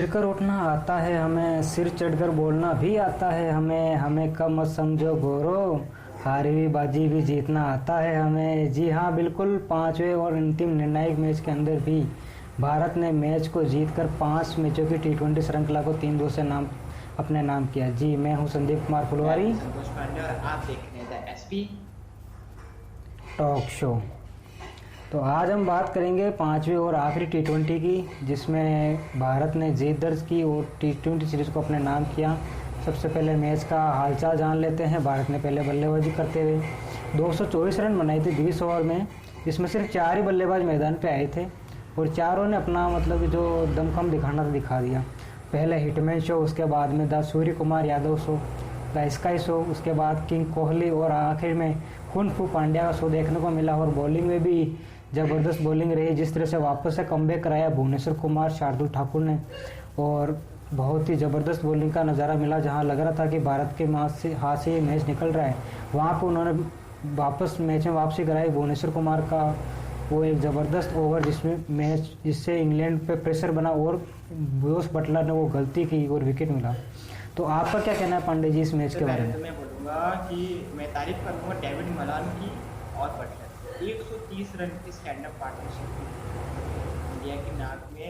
गिरकर उठना आता है हमें, सिर चढ़कर बोलना भी आता है हमें, हमें कम मत समझो गोरो, हारी हुई बाजी भी जीतना आता है हमें। जी हाँ, बिल्कुल, पांचवें और अंतिम निर्णायक मैच के अंदर भी भारत ने मैच को जीतकर 5 मैचों की टी20 श्रृंखला को 3-2 से अपने नाम किया। जी, मैं हूं संदीप कुमार फुलवारी, संतोष पांडे, और आप देख रहे हैं द एसपी टॉक शो। तो आज हम बात करेंगे 5वीं और आखिरी टी20 की, जिसमें भारत ने जीत दर्ज की और टी20 सीरीज़ को अपने नाम किया। सबसे पहले मैच का हालचाल जान लेते हैं। भारत ने पहले बल्लेबाजी करते हुए 224 रन बनाए थे 20 ओवर में, जिसमें सिर्फ 4 ही बल्लेबाज मैदान पे आए थे और चारों ने अपना जो दमखम दिखाना था दिखा दिया। पहले हिटमैन शो, उसके बाद में the Surya Kumar Yadav show, the sky show, उसके बाद किंग कोहली और आखिर में कुन फू पांड्या का शो देखने को मिला। और बॉलिंग में भी ज़बरदस्त बॉलिंग रही, जिस तरह से वापस से कमबैक कराया भुवनेश्वर कुमार, शार्दुल ठाकुर ने, और बहुत ही ज़बरदस्त बॉलिंग का नज़ारा मिला। जहां लग रहा था कि भारत के हाथ से ये मैच निकल रहा है, वहां पर उन्होंने वापस मैच में वापसी कराई। भुवनेश्वर कुमार का वो एक ज़बरदस्त ओवर जिससे इंग्लैंड पे प्रेशर बना और जोस बटलर ने वो गलती की और विकेट मिला। तो आपका क्या कहना है पांडे जी इस मैच के बारे में? तो मैं बोलूँगा कि मैं तारीफ करूँगा डेविड मलान की और बटलर 130 रन की स्टैंड अप पार्टनरशिप इंडिया के नाक में।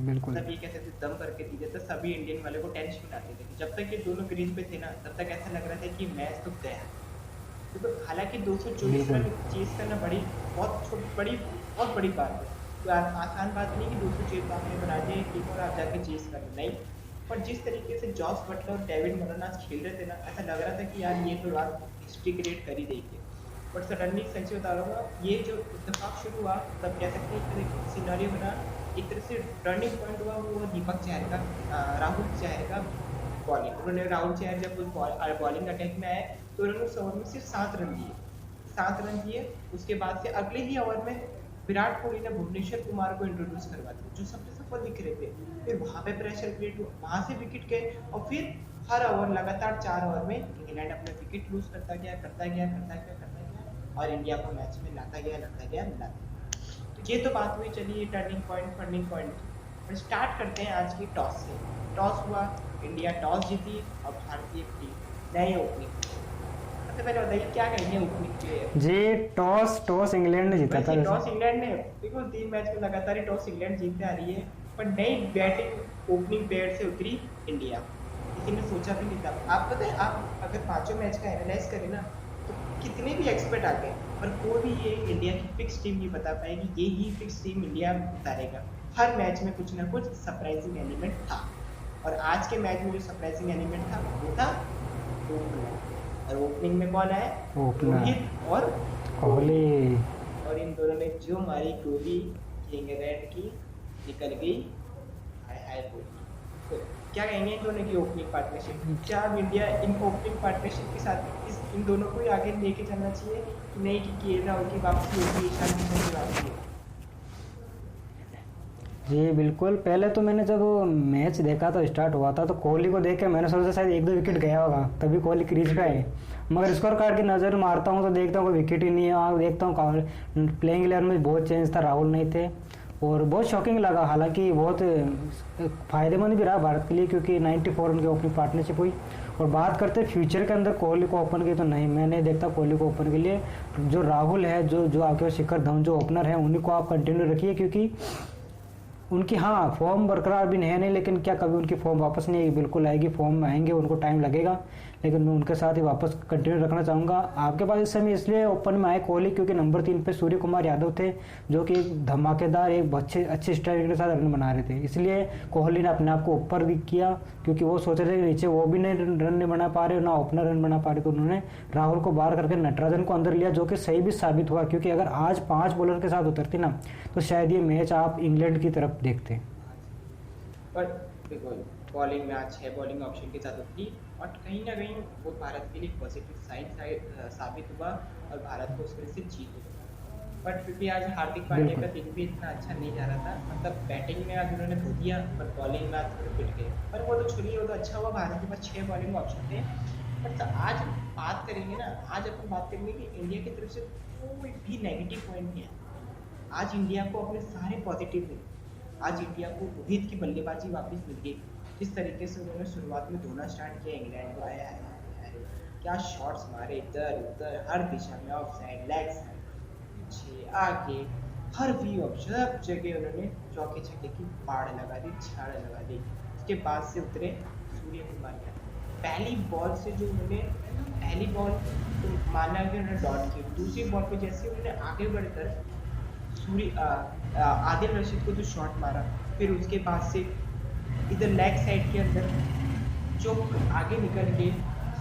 बिल्कुल, तब ये कहते थे दम करके दीजिए, तो सभी इंडियन वाले को टेंशन आती थी। जब तक ये दोनों क्रीज पे थे ना, तब तक ऐसा लग रहा था कि मैच तो गया। तो हालांकि 224 रन चेज करना बहुत बड़ी बात है। तो आसान बात नहीं कि 224 आपने बना दिए टीम और आप जाके चेज कर नहीं। पर जिस तरीके से जॉस बटलर और डेविड मलान आज खेल रहे थे ना, ऐसा लग रहा था कि यार ये तो बात हिस्ट्री क्रिएट कर ही देगी। बट सडनली सच बता रहा हूँ, ये जो इत्तेफाक शुरू हुआ, तब कह सकते हैं कि सिनारियो बना, एक तरह से टर्निंग पॉइंट हुआ वो दीपक चहर का, राहुल चहर का बॉलिंग। उन्होंने राहुल चहर जब उस बॉलिंग अटैक में आए तो उन्होंने उस ओवर में सिर्फ 7 रन दिए। उसके बाद से अगले ही ओवर में विराट कोहली ने भुवनेश्वर कुमार को इंट्रोड्यूस करवा दिया, जो सबसे सफल दिख रहे थे। फिर वहाँ पे प्रेशर क्रिएट हुआ, वहाँ से विकेट गए, और फिर हर ओवर लगातार 4 ओवर में इंग्लैंड अपने विकेट लूज करता गया और इंडिया को मैच में लाता गया। तो ये तो बात हुई, चलिए टर्निंग पॉइंट। पर स्टार्ट करते हैं आज की टॉस से। टॉस हुआ, इंडिया टॉस जीती और भारतीय टीम नए ओपनिंग। सबसे पहले बताइए क्या कहेंगे ओपनिंग के? जी, टॉस इंग्लैंड ने जीता था। टॉस इंग्लैंड ने, देखो 3 मैच में लगातार ही टॉस इंग्लैंड जीतते आ रही है, पर नई बैटिंग ओपनिंग पेयर से उतरी इंडिया। किसी ने सोचा भी नहीं था। आप पता है, आप अगर 5 मैच का एनालाइज करें ना, तो कितने भी एक्सपर्ट आ गए, पर कोई भी ये इंडिया की फिक्स टीम नहीं बता पाएगी ये ही फिक्स टीम इंडिया उतारेगा। हर मैच में कुछ ना कुछ सरप्राइजिंग एलिमेंट था, और आज के मैच में जो सरप्राइजिंग एलिमेंट था वो था ओपनर। और ओपनिंग में कौन है? रोहित और कोहली। और इन दोनों ने जो मारी गोली इंग्लैंड की निकल गई। हाय तो क्या कहेंगे इन दोनों की ओपनिंग पार्टनरशिप? क्या अब इंडिया इन ओपनिंग पार्टनरशिप के साथ इन दोनों को ही आगे लेके जाना चाहिए कि नहीं, कि केएल राहुल की वापसी होगी, ईशान किशन की वापसी होगी? जी बिल्कुल, पहले तो मैंने जब मैच देखा था, स्टार्ट हुआ था, तो कोहली को देख के मैंने सोचा शायद 1-2 विकेट गया होगा, तभी कोहली क्रीज पे आए। मगर स्कोर कार्ड की नज़र मारता हूँ तो देखता हूँ कोई विकेट ही नहीं है। वहाँ देखता हूँ प्लेइंग इलेवन में बहुत चेंज था, राहुल नहीं थे, और बहुत शॉकिंग लगा। हालांकि बहुत फ़ायदेमंद भी रहा भारत के लिए, क्योंकि 94 रन की ओपनिंग पार्टनरशिप हुई। और बात करते हैं फ्यूचर के अंदर कोहली को ओपन की, तो नहीं, मैं नहीं देखता कोहली को ओपन के लिए। जो राहुल है, जो आपके शिखर धवन जो ओपनर है, उन्हीं को आप कंटिन्यू रखिए, क्योंकि उनकी फॉर्म बरकरार भी नहीं, लेकिन क्या कभी उनकी फॉर्म वापस नहीं आएगी? बिल्कुल आएगी, फॉर्म में आएंगे, उनको टाइम लगेगा, लेकिन मैं उनके साथ ही वापस कंटिन्यू रखना चाहूँगा। आपके पास इस समय इसलिए ओपन में आए कोहली, क्योंकि नंबर 3 पे सूर्य कुमार यादव थे, जो कि धमाकेदार एक अच्छे स्ट्राइक के साथ रन बना रहे थे। इसलिए कोहली ने अपने आप को ऊपर भी किया, क्योंकि वो सोच रहे थे नीचे वो भी नहीं रन नहीं बना पा रहे, ना ओपनर रन बना पा रहे, तो उन्होंने राहुल को बाहर करके नटराजन को अंदर लिया, जो कि सही भी साबित हुआ। क्योंकि अगर आज 5 बॉलर के साथ उतरती ना, तो शायद ये मैच आप इंग्लैंड की तरफ देखते। पर देखो, बॉलिंग में आज 6 बॉलिंग ऑप्शन के साथ उतरी, और कहीं ना कहीं वो भारत के लिए पॉजिटिव साइन साबित हुआ और भारत को उसमें से जीत हुई। बट फिर भी आज हार्दिक पांड्या का दिन भी इतना अच्छा नहीं जा रहा था। मतलब बैटिंग में आज उन्होंने धो दिया, पर बॉलिंग में आज थोड़े पिट गए। पर वो तो छोड़िए, वो तो अच्छा हुआ, भारत के पास 6 बॉलिंग ऑप्शन थे। बट आज बात करेंगे ना, आज अपन बात करेंगे कि इंडिया की तरफ से कोई भी नेगेटिव पॉइंट नहीं है। आज इंडिया को अपने सारे पॉजिटिव मिले। आज इंडिया को रोहित की बल्लेबाजी वापस मिल गई। जिस तरीके से उन्होंने शुरुआत में धोना स्टार्ट किया इंग्लैंड को, आया है क्या शॉट्स मारे इधर उधर हर दिशा में, ऑफ साइड, लेग साइड, पीछे आगे, हर व्यू ऑफ सब जगह उन्होंने चौके छक्के की पाड़ लगा दी, छाड़ लगा दी। उसके बाद से उतरे सूर्य कुमार यादव। पहली बॉल से जो उन्होंने, पहली बॉल तो माना कि उन्होंने डॉट की, दूसरी बॉल पे जैसे उन्होंने आगे बढ़कर आदिल रशीद को जो शॉट मारा, फिर उसके बाद से इधर लेग साइड के अंदर जो आगे निकल के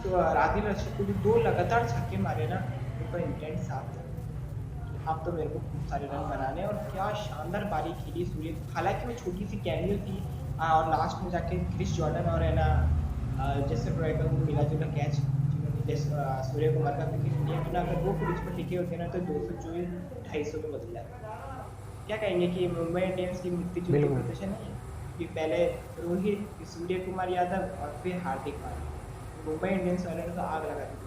तो आदिल रशीद को जो 2 लगातार छक्के मारे ना, उनका इंटेंट साफ था अब तो मेरे को खूब सारे रन बनाने। और क्या शानदार बारी खेली सूर्य, हालांकि वो छोटी सी कैमियो थी और लास्ट में जाके क्रिस जॉर्डन और है ना जैसे रॉय का वो मिला जुला कैच जैसे सूर्य कुमार का विकेट लिया है ना, अगर वो क्रीज पर टिके होते ना तो 224 250 में बदल जाता। क्या कहेंगे कि मुंबई इंडियंस की मिलती जुलती प्रदर्शन है कि पहले रोहित, सूर्य कुमार यादव और फिर हार्दिक पांड्या, मुंबई इंडियंस वाले ने तो आग लगा दी।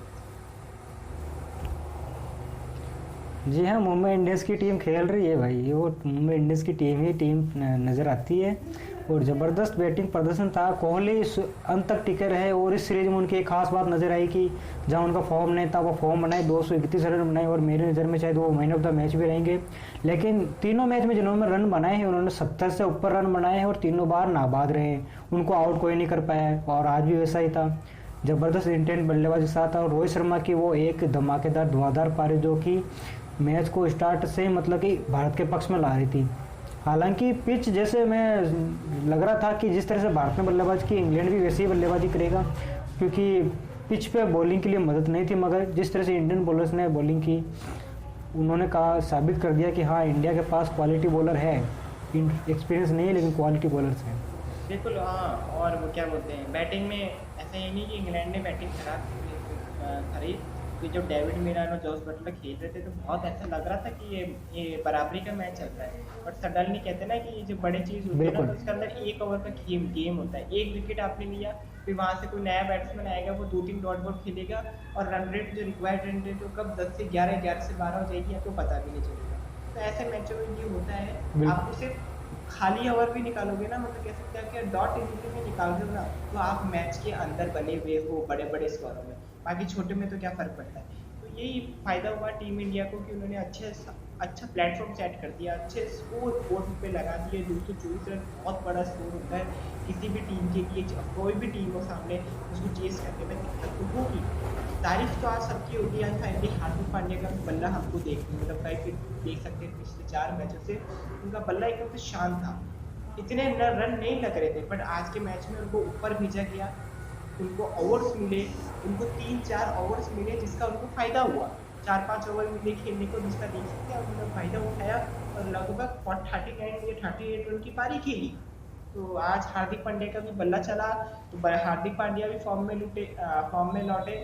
जी हाँ, मुंबई इंडियंस की टीम खेल रही है भाई, वो मुंबई इंडियंस की टीम ही टीम नज़र आती है और ज़बरदस्त बैटिंग प्रदर्शन था। कोहली अंत तक टिके रहे और इस सीरीज में उनकी एक खास बात नज़र आई कि जहाँ उनका फॉर्म नहीं था वो फॉर्म बनाए, 231 रन बनाए और मेरी नज़र में शायद वो मैन ऑफ द मैच भी रहेंगे। लेकिन तीनों मैच में जिन्होंने रन बनाए हैं उन्होंने 70 से ऊपर रन बनाए हैं और तीनों बार नाबाद रहे हैं, उनको आउट कोई नहीं कर पाया और आज भी वैसा ही था। ज़बरदस्त इंटेंट बल्लेबाजी के साथ और रोहित शर्मा की वो एक धमाकेदार धुआंधार पारी जो कि मैच को स्टार्ट से मतलब कि भारत के पक्ष में ला रही थी। हालांकि पिच जैसे मैं लग रहा था कि जिस तरह से भारत ने बल्लेबाजी की इंग्लैंड भी वैसे ही बल्लेबाजी करेगा, क्योंकि पिच पे बॉलिंग के लिए मदद नहीं थी, मगर जिस तरह से इंडियन बॉलर्स ने बॉलिंग की उन्होंने कहा, साबित कर दिया कि हाँ इंडिया के पास क्वालिटी बॉलर है, एक्सपीरियंस नहीं है लेकिन क्वालिटी बॉलर्स हैं। बिल्कुल हाँ, और वो क्या बोलते हैं बैटिंग में ऐसा ही नहीं कि इंग्लैंड ने बैटिंग खराब करी, कि जब डेविड मिलान और जॉस बटलर खेल रहे थे तो बहुत ऐसा लग रहा था कि ये बराबरी का मैच चल रहा है। बट सडनली कहते हैं ना कि ये जो बड़ी चीज़ होती है ना तो उसके अंदर 1 ओवर का गेम होता है। 1 विकेट आपने लिया, फिर वहाँ से कोई नया बैट्समैन आएगा, वो 2-3 डॉट बॉल खेलेगा और रन रेट जो रिक्वायर्ड रन रेट वो कब 10 से 11, 11 से 12 हो जाएगी आपको पता भी नहीं चलेगा। तो ऐसे मैचों में ये होता है, आपको सिर्फ खाली ओवर भी निकालोगे ना, मतलब कह सकते हैं कि डॉट डिलीवरी में निकाल दो ना तो आप मैच के अंदर बने हुए हो बड़े बड़े स्कोरों में, बाकी छोटे में तो क्या फ़र्क पड़ता है। तो यही फ़ायदा हुआ टीम इंडिया को कि उन्होंने अच्छा प्लेटफॉर्म सेट कर दिया, अच्छे स्कोर बोर्ड पे लगा दिए। 224 रन बहुत बड़ा स्कोर होता है किसी भी टीम के लिए, कोई भी टीम हो सामने उसको चेस करने में दिक्कत तो होगी। तारीफ तो आज सबकी होगी, आज फाइनली हार्दिक पांड्या का बल्ला हमको देखने मतलब कहीं देख सकते हैं पिछले 4 मैचों से उनका बल्ला एकदम से शांत था, इतने रन नहीं लग रहे थे, बट आज के मैच में उनको ऊपर भेजा गया, उनको ओवर्स मिले, उनको 3-4 ओवर्स मिले जिसका उनको फ़ायदा हुआ। 4-5 ओवर मिले खेलने को जिसका देख सकते हैं उन्होंने फ़ायदा उठाया और लगभग 39 या 38 रन की पारी खेली। तो आज हार्दिक पांड्या का भी बल्ला चला तो हार्दिक पांड्या भी फॉर्म में लौटे,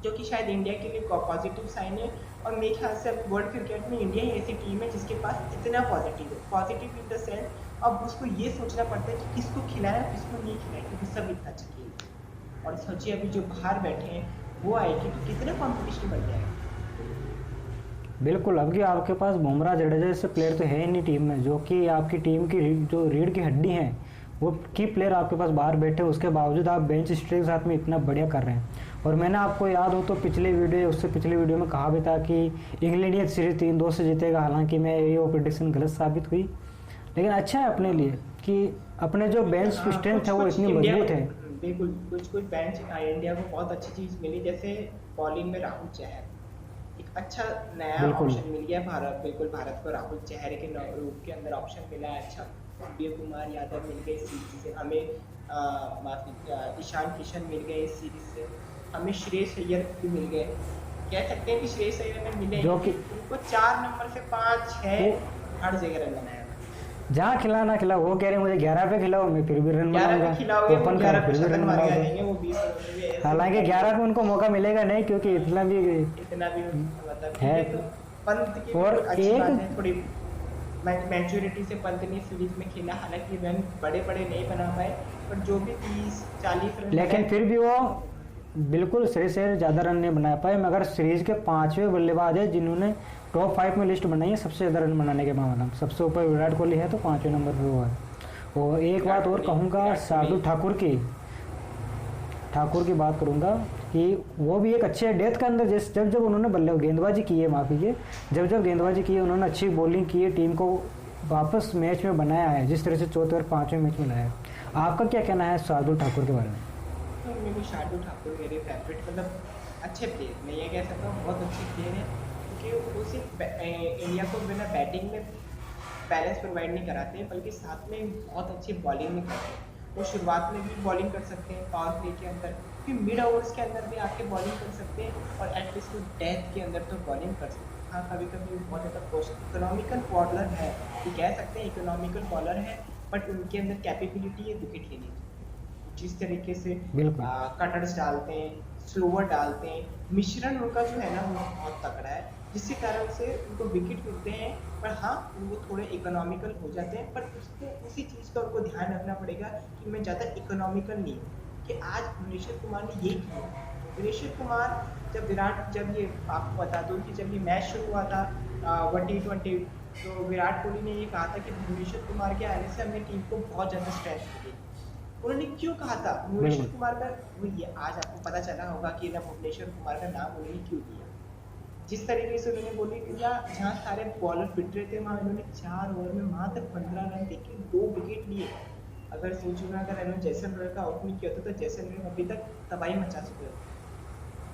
जो कि शायद इंडिया के लिए पॉजिटिव साइन है। और मेरे ख्याल से अब वर्ल्ड क्रिकेट में इंडिया ही ऐसी टीम है जिसके पास इतना पॉजिटिव इन द सेंस अब उसको ये सोचना पड़ता है कि किसको खिलाया किसको नहीं खिलाया, क्योंकि सब इतना अच्छा खेल है। और सोचिए अभी जो बाहर बैठे हैं वो आएगी तो कितना कॉम्पिटिशन बढ़ जाएगा। बिल्कुल, अब कि आपके पास बुमराह जडेजा जैसे प्लेयर तो है ही नहीं टीम में, जो कि आपकी टीम की जो रीढ़ की हड्डी हैं वो की प्लेयर आपके पास बाहर बैठे, उसके बावजूद आप बेंच स्ट्रेक के साथ में इतना बढ़िया कर रहे हैं। और मैंने आपको याद हो तो पिछले वीडियो में कहा भी था कि इंग्लैंड ये सीरीज 3-2 से जीतेगा, हालांकि मैं ये वो प्रेडिक्शन गलत साबित हुई, लेकिन अच्छा है अपने लिए कि अपने जो बेंच स्ट्रेंथ है वो इतनी मजबूत है। बिल्कुल, कुछ बेंच इंडिया को बहुत अच्छी चीज़ मिली, जैसे बॉलिंग में राहुल चहर एक अच्छा नया ऑप्शन मिल गया भारत को राहुल चहर के रूप के अंदर ऑप्शन मिला है। अच्छा सूर्य कुमार यादव मिल गए इस सीरीज से, हमें ईशान किशन मिल गए इस सीरीज से, हमें श्रेयस अय्यर भी मिल गए। कह सकते हैं कि श्रेयस अय्यर में मिले जो कि उनको 4 नंबर से 5-6 हर जगह रन बनाया, जहाँ खिला ना खिला वो कह रहे मुझे 11 पे खिलाओ मैं फिर भी रन बनाऊंगा, ओपन कर फिर भी रन बनाऊंगा। हालांकि 11 पे उनको मौका मिलेगा नहीं, क्योंकि इतना भी मतलब है तो पंत की और एक थोड़ी मैच्योरिटी से पंत ने सीरीज में खेला, हालांकि रन बड़े नहीं बना पाए, पर जो भी 30-40 रन लेकिन फिर भी वो बिल्कुल श्रेयस अय्यर ज़्यादा रन नहीं बना पाए, मगर सीरीज के 5वें बल्लेबाज है जिन्होंने टॉप 5 में लिस्ट बनाई है सबसे ज़्यादा रन बनाने के मामले में। सबसे ऊपर विराट कोहली है तो 5वें नंबर पे वो है। और एक बात और कहूँगा शार्दुल ठाकुर की बात करूँगा कि वो भी एक अच्छे डेथ के अंदर जब जब उन्होंने बल्ले गेंदबाजी की है, माफ़ कीजिए, जब गेंदबाजी की है उन्होंने अच्छी बॉलिंग की है, टीम को वापस मैच में बनाया है, जिस तरह से चौथे और 5वें मैच में लाया है। आपका क्या कहना है शार्दुल ठाकुर के बारे में? तो मेरे को शार्दुल ठाकुर मेरे फेवरेट, मतलब अच्छे प्लेयर, मैं ये कह सकता हूँ बहुत अच्छे प्लेयर हैं, क्योंकि वो सिर्फ इंडिया को बिना बैटिंग में बैलेंस प्रोवाइड नहीं कराते, बल्कि साथ में बहुत अच्छी बॉलिंग भी करते हैं। वो शुरुआत में भी बॉलिंग कर सकते हैं पावर प्ले के अंदर, फिर मिड ओवर्स के अंदर भी आके बॉलिंग कर सकते हैं, और एटलीस्ट वो डेथ के अंदर तो बॉलिंग कर सकते हैं। हाँ, कभी कभी बहुत ज़्यादा इकोनॉमिकल बॉलर है, ये कह सकते हैं इकोनॉमिकल बॉलर है, बट उनके अंदर कैपेबिलिटी है विकेट लेने की। जिस तरीके से कटर्स डालते हैं, स्लोवर डालते हैं, मिश्रण उनका जो है ना वो बहुत तगड़ा है, जिसके कारण से उनको विकेट मिलते हैं। पर हाँ, वो थोड़े इकोनॉमिकल हो जाते हैं, पर उसको उसी चीज़ का उनको ध्यान रखना पड़ेगा कि मैं ज़्यादा इकोनॉमिकल नहीं हूँ। कि आज भुवनेश्वर कुमार ने यही किया। भुवनेश्वर कुमार जब ये आपको बता दूँ कि जब ये मैच शुरू हुआ था T20, तो विराट कोहली ने ये कहा था कि भुवनेश्वर कुमार के आने से हमने टीम को बहुत ज़्यादा स्ट्रेंथ मिली। उन्होंने क्यों कहा था भुवनेश्वर कुमार का, वो ये आज आपको पता चला होगा कि ना भुवनेश्वर कुमार का नाम उन्होंने क्यों लिया। जिस तरीके से उन्होंने बोली या जहाँ सारे बॉलर फिट रहे थे, वहाँ उन्होंने 4 ओवर में मात्र 15 रन देके 2 विकेट लिए। अगर सोचूंगा अगर इन्होंने जैसलमेर का आउट नहीं किया होता तो जैसलमेर अभी तक तबाही मचा चुके होते।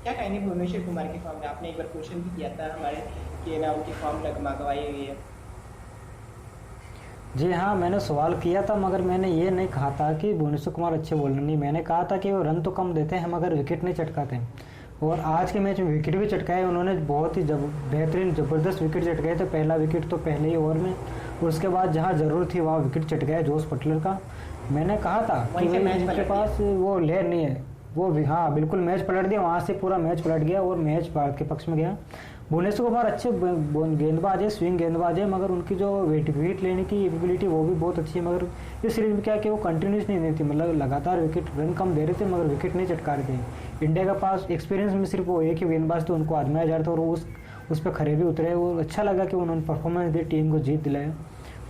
क्या कहेंगे भुवनेश्वर कुमार के फॉर्म में? आपने एक बार क्वेश्चन भी किया था हमारे कि ना उनकी फॉर्म लगवाई हुई है। जी हाँ, मैंने सवाल किया था, मगर मैंने ये नहीं कहा था कि भुवनेश्वर कुमार अच्छे बॉलर नहीं, मैंने कहा था कि वो रन तो कम देते हैं मगर विकेट नहीं चटकाते। और आज के मैच में विकेट भी चटकाए उन्होंने, बहुत ही बेहतरीन ज़बरदस्त विकेट चटकाए थे। पहला विकेट तो पहले ही ओवर में, और उसके बाद जहाँ ज़रूरत थी वहाँ विकेट चटकाया जोस बटलर का। मैंने कहा था कि उनके पास वो लेयर नहीं है, वो भी हाँ बिल्कुल मैच पलट दिया, वहाँ से पूरा मैच पलट गया और मैच भारत के पक्ष में गया। भुवनेश्वर कुमार अच्छे गेंदबाज है, स्विंग गेंदबाज है, मगर उनकी जो विकेट लेने की एबिलिटी वो भी बहुत अच्छी है। मगर इस सीरीज में क्या कि वो कंटिन्यूस नहीं देती, मतलब लगातार विकेट रन कम दे रहे थे मगर विकेट नहीं चटका रहे थे। इंडिया के पास एक्सपीरियंस में सिर्फ वो एक ही गेंदबाज थे, उनको आजमाया जा रहा था और उस पर खरे भी उतरे। और अच्छा लगा कि उन्होंने परफॉर्मेंस दी, टीम को जीत दिलाया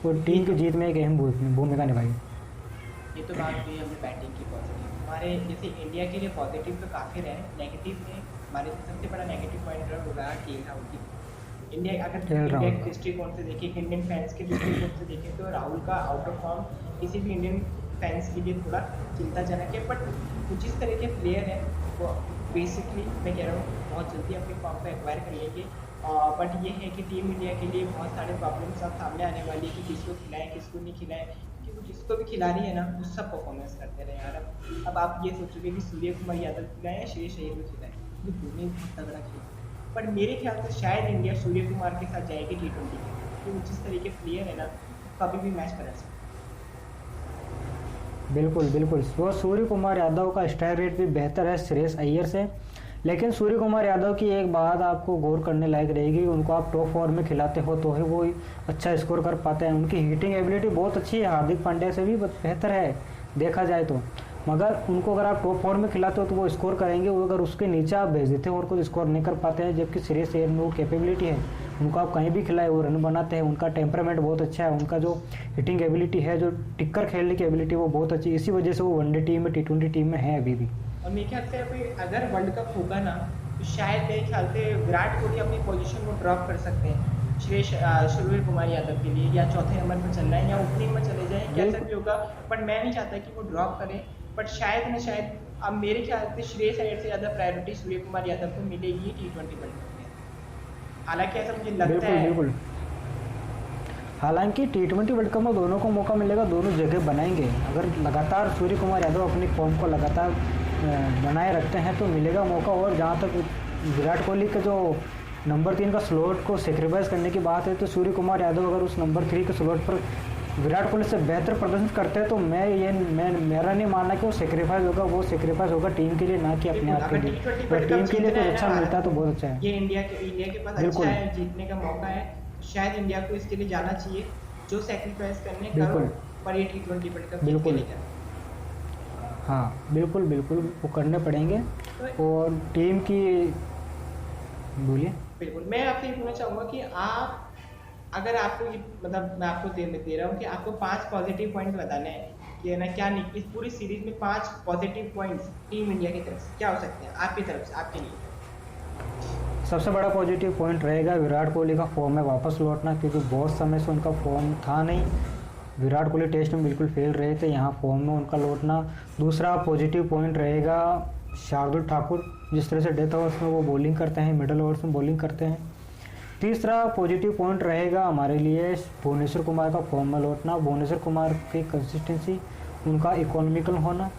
और टीम की जीत में एक अहम भूमिका निभाई। ये तो बात हुई हमने बैटिंग की पॉजिटिव। हमारे जैसे इंडिया के लिए पॉजिटिव तो काफ़ी रहे, नेगेटिव में हमारे सबसे बड़ा नेगेटिव पॉइंट होगा केएल राहुल की। इंडिया अगर इंडिया के दृष्टिकोण से देखें, इंडियन फैंस के दृष्टिकोण से देखें, तो राहुल का आउट ऑफ फॉर्म किसी भी इंडियन फैंस के लिए थोड़ा चिंताजनक है। बट कुछ जिस तरह के प्लेयर हैं वो बेसिकली मैं कह रहा हूँ बहुत जल्दी अपने फॉर्म को एक्वायर कर लेंगे। बट ये है कि टीम इंडिया के लिए बहुत सारे प्रॉब्लम्स अब सामने आने वाली है कि किसको खिलाएं किसको नहीं खिलाएं, क्योंकि वो जिसको भी खिला रही है ना वो सब परफॉर्मेंस करते रहे यार। अब आप ये सोचोगे कि सूर्य कुमार यादव खिलाएं या श्रेयस अय्यर को खिलाएं, ये दोनों बहुत तगड़ा खेल। पर मेरे ख्याल से शायद इंडिया सूर्य कुमार के साथ जाएगी T20 के, क्योंकि जिस तरीके प्लेयर है ना कभी भी मैच पलट सकते। बिल्कुल बिल्कुल, वो सूर्य कुमार यादव का स्ट्राइक रेट भी बेहतर है श्रेयस अय्यर से। लेकिन सूर्य कुमार यादव की एक बात आपको गौर करने लायक रहेगी, उनको आप टॉप फॉर्म में खिलाते हो तो ही वो अच्छा स्कोर कर पाते हैं। उनकी हिटिंग एबिलिटी बहुत अच्छी है, हार्दिक पांड्या से भी बेहतर है देखा जाए तो। मगर उनको अगर आप टॉप फॉर्म में खिलाते हो तो वो स्कोर करेंगे, वो अगर उसके नीचे आप भेज देते हो और कुछ स्कोर नहीं कर पाते हैं। जबकि श्रेयस अय्यर में वो कैपेबिलिटी है, उनको आप कहीं भी खिलाए वो रन बनाते हैं। उनका टेम्परामेंट बहुत अच्छा है, उनका जो हिटिंग एबिलिटी है, जो टिक्कर खेलने की एबिलिटी वो बहुत अच्छी, इसी वजह से वो वनडे टीम में T20 टीम में है अभी भी। और मेरे ख्याल से अभी अगर वर्ल्ड कप होगा ना तो शायद मेरे ख्याल से विराट कोहली अपनी पोजीशन को ड्रॉप कर सकते हैं सूर्य कुमार यादव के लिए, या चौथे नंबर पर चल रहा है या ओपनिंग में चले जाएं, कैसा भी होगा। बट मैं नहीं चाहता कि वो ड्रॉप करें, बट शायद ना शायद अब मेरे ख्याल से श्रेयस अय्यर से ज़्यादा प्रायोरिटी सूर्य कुमार यादव को मिलेगी T20 वर्ल्ड कप में। हालांकि ऐसा मुझे लगता है, बिल्कुल। हालांकि T20 वर्ल्ड कप में दोनों को मौका मिलेगा, दोनों जगह बनाएंगे। अगर लगातार सूर्य कुमार यादव अपनी फॉर्म को लगातार बनाए रखते हैं तो मिलेगा मौका। और जहाँ तक विराट कोहली का जो नंबर 3 का स्लॉट को सेक्रीफाइस करने की बात है, तो सूर्य कुमार यादव अगर उस नंबर 3 के स्लॉट पर विराट कोहली से बेहतर प्रदर्शन करते हैं तो मेरा नहीं मानना कि वो सेक्रीफाइस होगा, वो सेक्रीफाइस होगा टीम के लिए, ना कि अपने आप के लिए। और टीम के लिए कुछ अच्छा मिलता है तो बहुत अच्छा है। ये इंडिया के पास अच्छा है, जीतने का मौका है, शायद इंडिया को इसके लिए जाना चाहिए। जो सेक्रीफाइस करने करो, पर ये T20 वर्ल्ड कप बिल्कुल, हाँ बिल्कुल बिल्कुल वो करने पड़ेंगे। तो और टीम की, बोलिए। बिल्कुल, मैं आपसे ये पूछना चाहूँगा कि आप, अगर आपको ये, मतलब मैं आपको दे रहा हूँ कि आपको 5 पॉजिटिव पॉइंट्स बताने हैं कि है ना, क्या इस पूरी सीरीज में 5 पॉजिटिव पॉइंट्स टीम इंडिया की तरफ से क्या हो सकते हैं आपकी तरफ से, आपके लिए? सबसे बड़ा पॉजिटिव पॉइंट रहेगा विराट कोहली का फॉर्म में वापस लौटना, क्योंकि बहुत समय से उनका फॉर्म था नहीं। विराट कोहली टेस्ट में बिल्कुल फेल रहे थे, यहाँ फॉर्म में उनका लौटना। दूसरा पॉजिटिव पॉइंट रहेगा शार्दुल ठाकुर, जिस तरह से डेथ ओवर्स में वो बॉलिंग करते हैं, मिडल ओवर्स में बॉलिंग करते हैं। तीसरा पॉजिटिव पॉइंट रहेगा हमारे लिए भुवनेश्वर कुमार का फॉर्म में लौटना, भुवनेश्वर कुमार की कंसिस्टेंसी, उनका इकोनॉमिकल होना।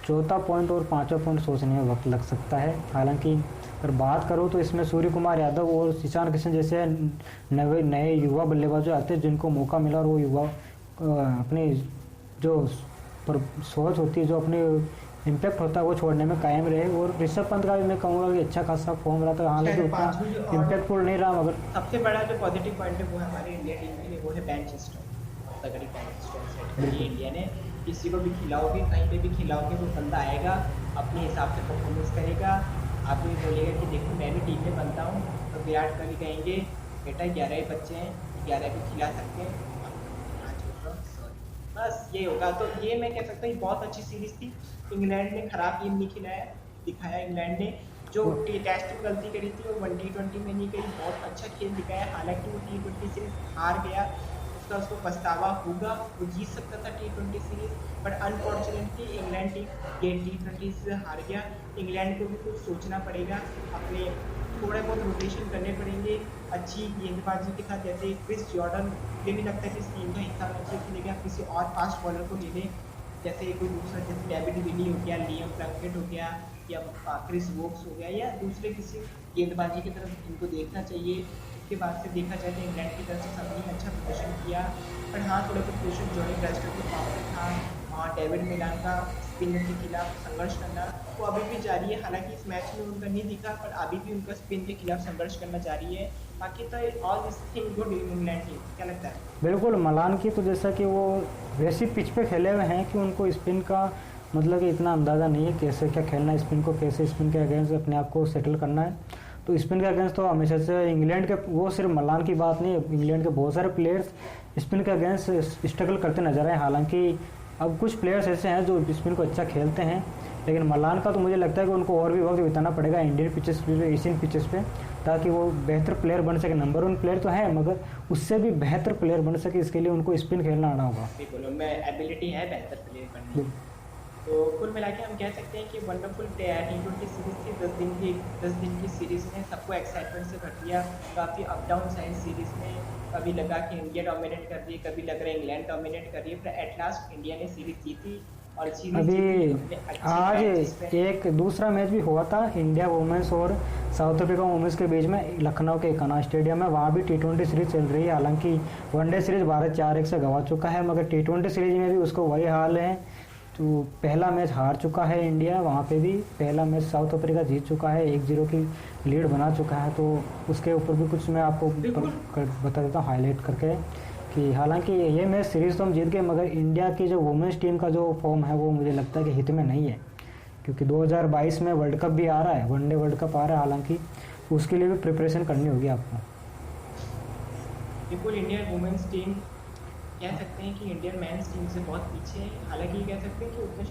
चौथा पॉइंट और पांचवा पॉइंट सोचने में वक्त लग सकता है। हालांकि अगर बात करूँ तो इसमें सूर्य कुमार यादव और ईशान किशन जैसे नए युवा बल्लेबाज आते हैं, जिनको मौका मिला और वो युवा अपनी जो सोच होती है, जो अपनी इम्पैक्ट होता है, वो छोड़ने में कायम रहे। और ऋषभ पंत का भी मैं कहूँगा कि अच्छा खासा फॉर्म रहा था, हालांकि उतना इम्पैक्टफुल नहीं रहा, मगर सबसे बड़ा जो पॉजिटिव पॉइंट है वो हमारे इंडिया टीम के लिए, वो है बेंच स्ट्रेंथ। तगड़ी बेंच स्ट्रेंथ सेट करी है इंडिया ने। किसी को भी खिलाओगे, कहीं पे भी खिलाओगे, वो बंदा आएगा, अपने हिसाब से परफॉर्मेंस करेगा। आपको ये बोलेगा कि देखो मैं भी टीम में बनता हूँ, तो विराट कोहली कहेंगे बेटा 11 ही बच्चे हैं, 11 भी खिला सकते हैं, बस ये होगा। तो ये मैं कह सकता हूँ बहुत अच्छी सीरीज थी। इंग्लैंड ने खराब गेम नहीं खिलाया, दिखाया इंग्लैंड ने जो टेस्ट में गलती करी थी वो T20 में नहीं करी, बहुत अच्छा खेल दिखाया। हालांकि वो T20 सीरीज हार गया, उसको पछतावा होगा, वो जीत सकता था T20 series, but unfortunately England team ये T20 से हार गया। इंग्लैंड को भी कुछ सोचना पड़ेगा, अपने थोड़े बहुत रोटेशन करने पड़ेंगे अच्छी गेंदबाजी के साथ। जैसे क्रिस जॉर्डन, मुझे भी लगता है कि इस टीम का हिस्सा होना चाहिए, लेकिन आप किसी और फास्ट बॉलर को ले लें, जैसे कोई दूसरा, जैसे डेविड विली हो गया, लियम प्लंकेट हो गया, या क्रिस वोक्स हो गया, या दूसरे किसी गेंदबाजी की तरफ इनको देखना चाहिए। उसके बाद से देखा जाए तो इंग्लैंड की तरफ से सबने अच्छा प्रदर्शन किया, पर हाँ थोड़ा बहुत प्रदर्शन जॉनी ब्रेस्टर के पास में था। डेविड मिलान का स्पिन के खिलाफ संघर्ष करना वो अभी भी जारी है। हालांकि इस मैच में उनका नहीं दिखा, पर अभी भी उनका स्पिन के खिलाफ संघर्ष करना जारी है। बाकी तो all this thing good in England team, क्या लगता है? बिल्कुल, मलान की तो जैसा कि वो वैसी पिच पे खेले हुए हैं कि उनको स्पिन का मतलब कि इतना अंदाज़ा नहीं है कैसे क्या खेलना है, स्पिन को कैसे स्पिन के अगेंस्ट अपने आप को सेटल करना है। तो स्पिन के अगेंस्ट तो हमेशा से इंग्लैंड के, वो सिर्फ मलान की बात नहीं है, इंग्लैंड के बहुत सारे प्लेयर्स स्पिन के अगेंस्ट स्ट्रगल करते नजर आए। हालांकि अब कुछ प्लेयर्स ऐसे हैं जो स्पिन को अच्छा खेलते हैं, लेकिन मलान का तो मुझे लगता है कि उनको और भी वक्त बिताना पड़ेगा इंडियन पिचेस पे, एशियन पिचेस पे, ताकि वो बेहतर प्लेयर बन सके। नंबर 1 प्लेयर तो है, मगर उससे भी बेहतर प्लेयर बन सके, इसके लिए उनको स्पिन खेलना आना होगा। बिल्कुल, मैं एबिलिटी है बेहतर प्लेयर बनने की। तो कुल मिला के हम कह सकते हैं कि वंडरफुल T20 सीरीज थी। 10 दिन की सीरीज ने सबको एक्साइटमेंट से भर दिया। काफ़ी अप डाउन है इस सीरीज में, कभी लगा कि इंडिया डोमिनेट कर रही है, कभी लग रहा है इंग्लैंड डोमिनेट कर रही है, पर एट लास्ट इंडिया ने सीरीज जीती। और अभी आज एक दूसरा मैच भी हुआ था इंडिया वुमेंस और साउथ अफ्रीका वुमेंस के बीच में, लखनऊ के कना स्टेडियम में। वहाँ भी T20 सीरीज चल रही है। हालांकि वनडे सीरीज भारत 4-1 से गंवा चुका है, मगर T20 सीरीज में भी उसको वही हाल है। तो पहला मैच हार चुका है इंडिया, वहाँ पे भी पहला मैच साउथ अफ्रीका जीत चुका है, 1-0 की लीड बना चुका है। तो उसके ऊपर भी कुछ मैं आपको बता देता हूँ हाईलाइट करके, कि हालांकि ये मैच सीरीज़ तो हम जीत गए, मगर इंडिया की जो वुमेंस टीम का जो फॉर्म है वो मुझे लगता है कि हित में नहीं है, क्योंकि 2022 में वर्ल्ड कप भी आ रहा है, वनडे वर्ल्ड कप आ रहा है। हालांकि उसके लिए भी प्रिपरेशन करनी होगी आपको। बिल्कुल, इंडियन वुमेंस टीम कह सकते हैं कि इंडियन मेंस टीम से बहुत पीछे है। हालांकि कह सकते हैं कि उतने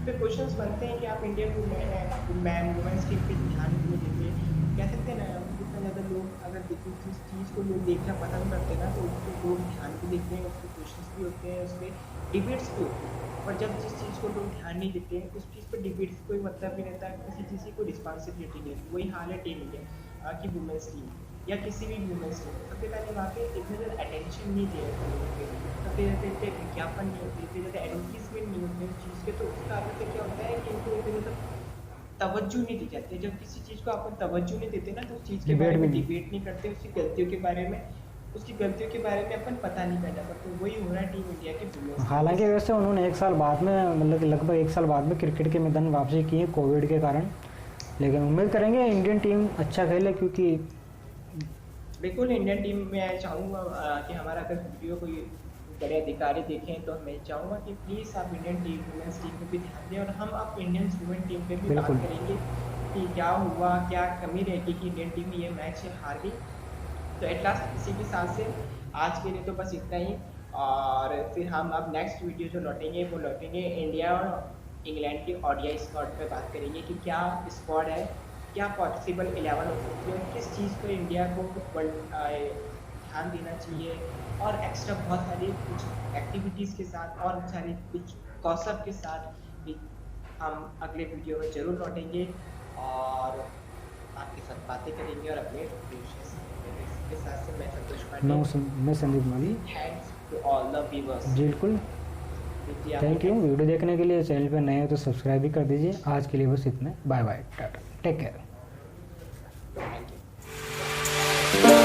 फिर क्वेश्चंस बनते हैं कि आप इंडियन वुमेंस टीम पे ध्यान नहीं देते। कह सकते हैं ना, जितना ज़्यादा लोग अगर जिस चीज़ को लोग देखना पसंद करते हैं ना, तो उसको लोग ध्यान भी देते हैं, उसके क्वेश्चंस भी होते हैं, उस पर डिबेट्स भी होते हैं। पर जब जिस चीज़ को लोग ध्यान नहीं देते हैं, उस चीज़ पर डिबेट्स कोई मतलब नहीं रहता, किसी चीज़ की कोई रिस्पॉन्सिबिलिटी नहीं रहती। वही हाल है टीम इंडिया की वुमेंस टीम या किसी भी वुमेंस टीम। सबसे पहले वहाँ पे इतने ज़्यादा अटेंशन नहीं दे रहे थे, सबसे ज़्यादा इतने विज्ञापन नहीं होते, इतने ज़्यादा एडवर्टीजमेंट नहीं होते उस चीज़ के। तो उस कारण से क्या होता है कि इनको इतने मतलब तवज्जो नहीं दी जाती। जब किसी चीज़ को अपन तवज्जो नहीं देते ना, तो उस चीज़ के बारे में डिबेट नहीं करते, उसकी गलतियों के बारे में, उसकी गलतियों के बारे में अपन पता नहीं करना पड़ता। वही हो रहा है टीम इंडिया के वुमेंस। हालांकि वैसे उन्होंने 1 साल बाद में, मतलब लगभग 1 साल बाद में क्रिकेट के मैदान वापसी की है कोविड के कारण, लेकिन उम्मीद करेंगे इंडियन टीम अच्छा खेले। क्योंकि बिल्कुल इंडियन टीम में चाहूँगा कि हमारा अगर वीडियो कोई बड़े अधिकारी देखें, तो मैं चाहूँगा कि प्लीज़ आप इंडियन टीम वुमेंस टीम पे भी ध्यान दें, और हम अब इंडियन वुमेन टीम पे भी बात बिल्कुल। करेंगे कि क्या हुआ, क्या कमी रह गई कि इंडियन टीम ये मैच हार गई। तो एट लास्ट इसी के साथ से आज के लिए तो बस इतना ही, और फिर हम अब नेक्स्ट वीडियो जो लौटेंगे वो लौटेंगे इंडिया और इंग्लैंड की ओडीआई स्क्वाड पे बात करेंगे कि क्या स्क्वाड है, क्या पॉसिबल 11 हो सकती है, किस चीज़ पर इंडिया को ध्यान देना चाहिए, और एक्स्ट्रा बहुत सारी कुछ एक्टिविटीज़ के साथ और सारी कुछ कौशल के साथ भी हम अगले वीडियो में ज़रूर लौटेंगे और आपके साथ बातें करेंगे और अपने के साथ से मैं संतोष पांडे, मैं Sandeep Mali. Thanks to all the viewers. बिल्कुल, थैंक यू। वीडियो देखने के लिए, चैनल पर नए हो तो सब्सक्राइब भी कर दीजिए। आज के लिए बस इतना, bye bye, tata, take care. Thank you.